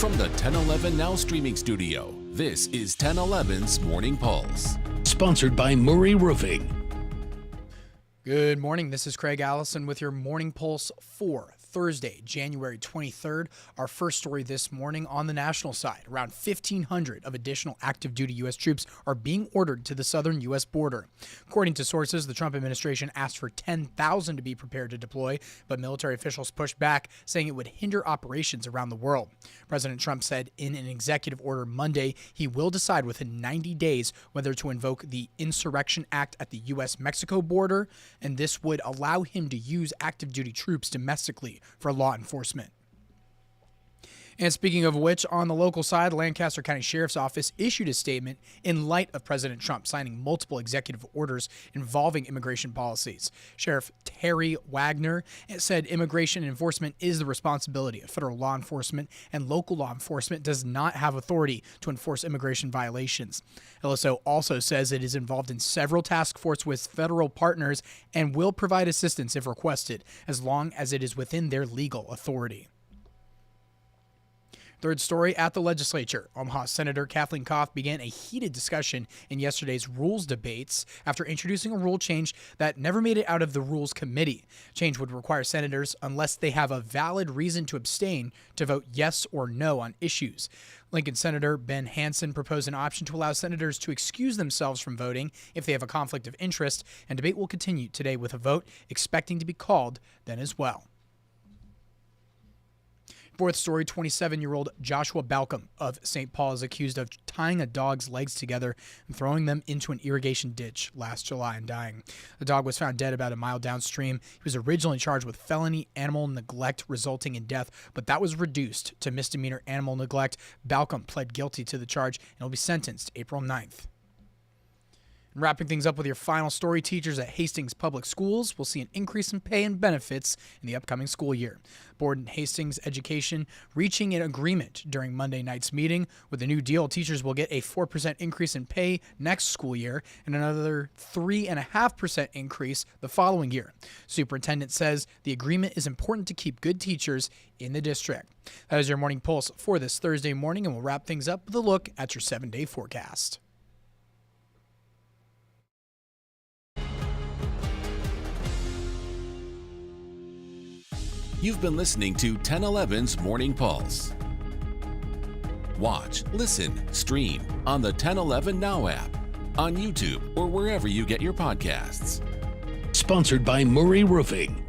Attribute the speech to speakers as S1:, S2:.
S1: From the 1011 Now streaming studio, this is 1011's Morning Pulse.
S2: Sponsored by Murray Roofing.
S3: Good morning. This is Craig Allison with your Morning Pulse for Thursday, January 23rd. Our first story this morning on the national side. Around 1,500 of additional active duty U.S. troops are being ordered to the southern U.S. border. According to sources, the Trump administration asked for 10,000 to be prepared to deploy, but military officials pushed back, saying it would hinder operations around the world. President Trump said in an executive order Monday he will decide within 90 days whether to invoke the Insurrection Act at the U.S.-Mexico border, and this would allow him to use active duty troops domestically for law enforcement. And speaking of which, on the local side, Lancaster County Sheriff's Office issued a statement in light of President Trump signing multiple executive orders involving immigration policies. Sheriff Terry Wagner said immigration enforcement is the responsibility of federal law enforcement, and local law enforcement does not have authority to enforce immigration violations. LSO also says it is involved in several task forces with federal partners and will provide assistance if requested, as long as it is within their legal authority. Third story at the legislature. Omaha Senator Kathleen Koff began a heated discussion in yesterday's rules debates after introducing a rule change that never made it out of the Rules Committee. Change would require senators, unless they have a valid reason to abstain, to vote yes or no on issues. Lincoln Senator Ben Hansen proposed an option to allow senators to excuse themselves from voting if they have a conflict of interest, and debate will continue today with a vote expecting to be called then as well. Fourth story, 27-year-old Joshua Balcom of St. Paul is accused of tying a dog's legs together and throwing them into an irrigation ditch last July and dying. The dog was found dead about a mile downstream. He was originally charged with felony animal neglect resulting in death, but that was reduced to misdemeanor animal neglect. Balcom pled guilty to the charge and will be sentenced April 9th. And wrapping things up with your final story, teachers at Hastings Public Schools will see an increase in pay and benefits in the upcoming school year. Board and Hastings Education reaching an agreement during Monday night's meeting. With the new deal, teachers will get a 4% increase in pay next school year and another 3.5% increase the following year. Superintendent says the agreement is important to keep good teachers in the district. That is your Morning Pulse for this Thursday morning, and we'll wrap things up with a look at your 7-day forecast.
S1: You've been listening to 1011's Morning Pulse. Watch, listen, stream on the 1011 Now app, on YouTube, or wherever you get your podcasts.
S2: Sponsored by Murray Roofing.